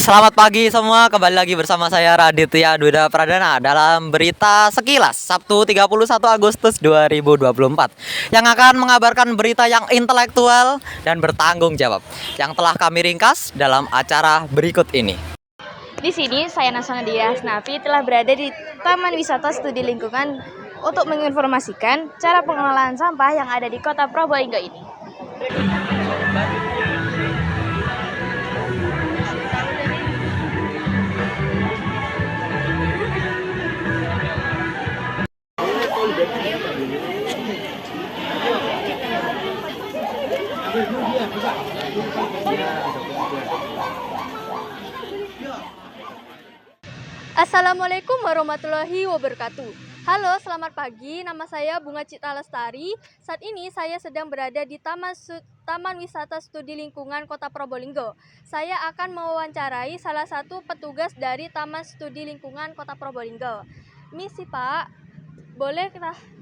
Selamat pagi semua, kembali lagi bersama saya Raditya Duda Pradana dalam berita sekilas Sabtu 31 Agustus 2024 yang akan mengabarkan berita yang intelektual dan bertanggung jawab yang telah kami ringkas dalam acara berikut ini. Di sini saya Nasona Dias Nafi telah berada di Taman Wisata Studi Lingkungan untuk menginformasikan cara pengelolaan sampah yang ada di Kota Probolinggo ini. Assalamualaikum warahmatullahi wabarakatuh. Halo, selamat pagi. Nama saya Bunga Cita Lestari. Saat ini saya sedang berada di Taman Wisata Studi Lingkungan Kota Probolinggo. Saya akan mewawancarai salah satu petugas dari Taman Studi Lingkungan Kota Probolinggo. Misi Pak, boleh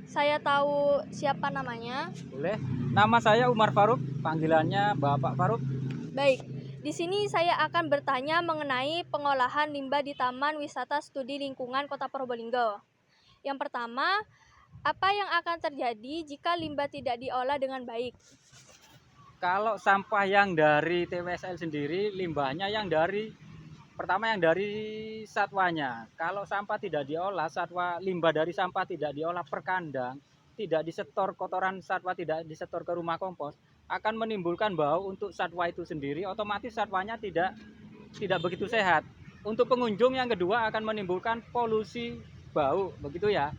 saya tahu siapa namanya? Boleh. Nama saya Umar Faruk, panggilannya Bapak Faruk. Baik, di sini saya akan bertanya mengenai pengolahan limbah di Taman Wisata Studi Lingkungan Kota Probolinggo. Yang pertama, apa yang akan terjadi jika limbah tidak diolah dengan baik? Kalau sampah yang dari TWSL sendiri, limbahnya yang dari satwanya. Kalau sampah tidak diolah, limbah dari sampah tidak diolah per kandang, tidak disetor, kotoran satwa tidak disetor ke rumah kompos, akan menimbulkan bau untuk satwa itu sendiri, otomatis satwanya tidak begitu sehat. Untuk pengunjung yang kedua akan menimbulkan polusi bau, begitu ya.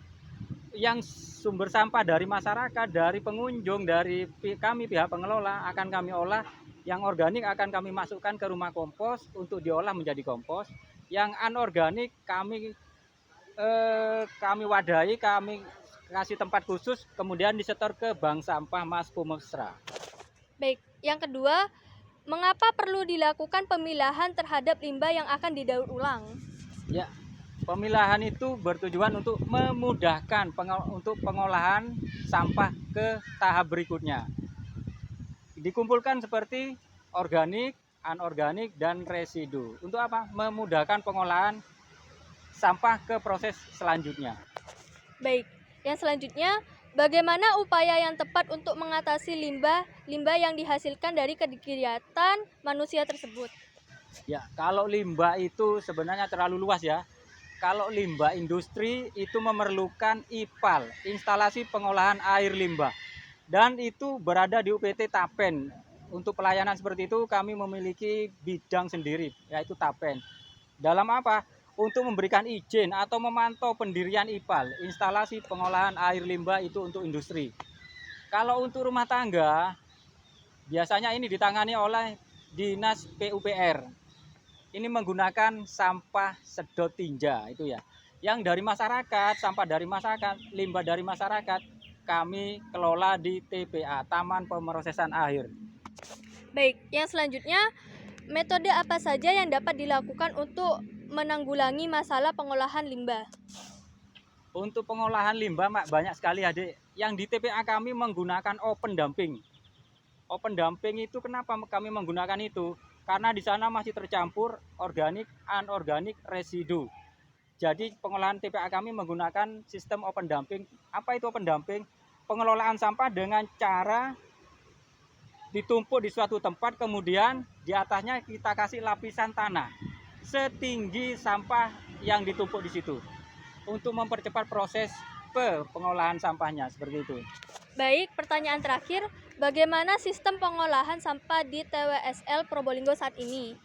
Yang sumber sampah dari masyarakat, dari pengunjung, dari kami pihak pengelola akan kami olah. Yang organik akan kami masukkan ke rumah kompos untuk diolah menjadi kompos. Yang anorganik kami wadahi, kami kasih tempat khusus, kemudian disetor ke bank sampah Mas Pumesra. Baik, yang kedua, mengapa perlu dilakukan pemilahan terhadap limbah yang akan didaur ulang? Ya, pemilahan itu bertujuan untuk memudahkan untuk pengolahan sampah ke tahap berikutnya. Dikumpulkan seperti organik, anorganik, dan residu. Untuk apa? Memudahkan pengolahan sampah ke proses selanjutnya. Baik, yang selanjutnya, bagaimana upaya yang tepat untuk mengatasi limbah yang dihasilkan dari kegiatan manusia tersebut? Ya, kalau limbah itu sebenarnya terlalu luas ya. Kalau limbah industri itu memerlukan IPAL, instalasi pengolahan air limbah. Dan itu berada di UPT Tapen. Untuk pelayanan seperti itu kami memiliki bidang sendiri, yaitu Tapen. Dalam apa? Untuk memberikan izin atau memantau pendirian IPAL, instalasi pengolahan air limbah itu untuk industri. Kalau untuk rumah tangga, biasanya ini ditangani oleh Dinas PUPR. Ini menggunakan sampah sedot tinja itu ya. Yang dari masyarakat, sampah dari masyarakat, limbah dari masyarakat, kami kelola di TPA, Taman Pemrosesan Akhir. Baik, yang selanjutnya, metode apa saja yang dapat dilakukan untuk menanggulangi masalah pengolahan limbah? Untuk pengolahan limbah banyak sekali adik. Yang di TPA kami menggunakan open dumping. Open dumping itu kenapa kami menggunakan itu? Karena di sana masih tercampur organik, anorganik, residu. Jadi pengolahan TPA kami menggunakan sistem open dumping. Apa itu open dumping? Pengelolaan sampah dengan cara ditumpuk di suatu tempat, kemudian di atasnya kita kasih lapisan tanah setinggi sampah yang ditumpuk di situ untuk mempercepat proses pengolahan sampahnya, seperti itu. Baik, pertanyaan terakhir, bagaimana sistem pengolahan sampah di TWSL Probolinggo saat ini?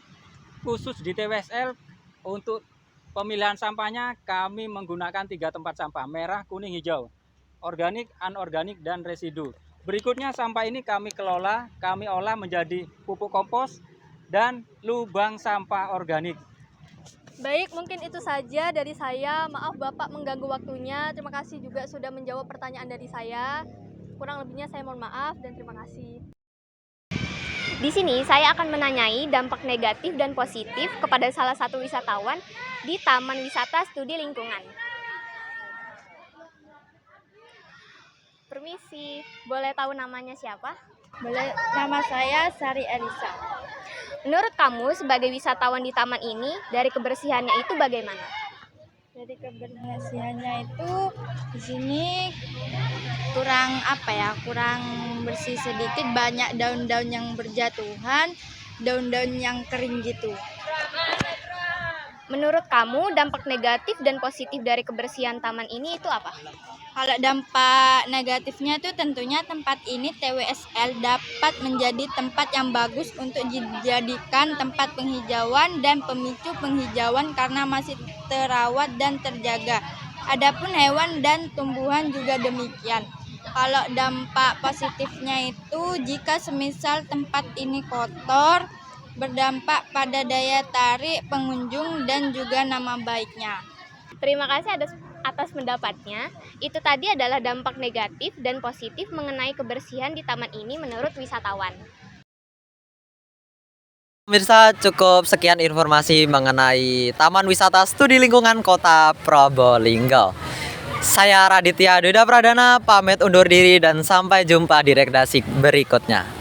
Khusus di TWSL untuk pemilihan sampahnya kami menggunakan 3 tempat sampah, merah, kuning, hijau, organik, anorganik, dan residu. Berikutnya sampah ini kami kelola, kami olah menjadi pupuk kompos dan lubang sampah organik. Baik, mungkin itu saja dari saya. Maaf Bapak mengganggu waktunya. Terima kasih juga sudah menjawab pertanyaan dari saya. Kurang lebihnya saya mohon maaf dan terima kasih. Di sini saya akan menanyai dampak negatif dan positif kepada salah satu wisatawan di Taman Wisata Studi Lingkungan. Permisi, boleh tahu namanya siapa? Boleh, nama saya Sari Elisa. Menurut kamu sebagai wisatawan di taman ini, dari kebersihannya itu bagaimana? Dari kebersihannya itu di sini kurang kurang bersih sedikit, banyak daun-daun yang berjatuhan, daun-daun yang kering gitu. Menurut kamu dampak negatif dan positif dari kebersihan taman ini itu apa? Kalau dampak negatifnya itu tentunya tempat ini TWSL dapat menjadi tempat yang bagus untuk dijadikan tempat penghijauan dan pemicu penghijauan karena masih terawat dan terjaga. Adapun hewan dan tumbuhan juga demikian. Kalau dampak positifnya itu jika semisal tempat ini kotor, berdampak pada daya tarik pengunjung dan juga nama baiknya. Terima kasih atas pendapatnya. Itu tadi adalah dampak negatif dan positif mengenai kebersihan di taman ini menurut wisatawan. Pemirsa, cukup sekian informasi mengenai Taman Wisata Studi Lingkungan Kota Probolinggo. Saya Raditya Duda Pradana, pamit undur diri dan sampai jumpa di redaksi berikutnya.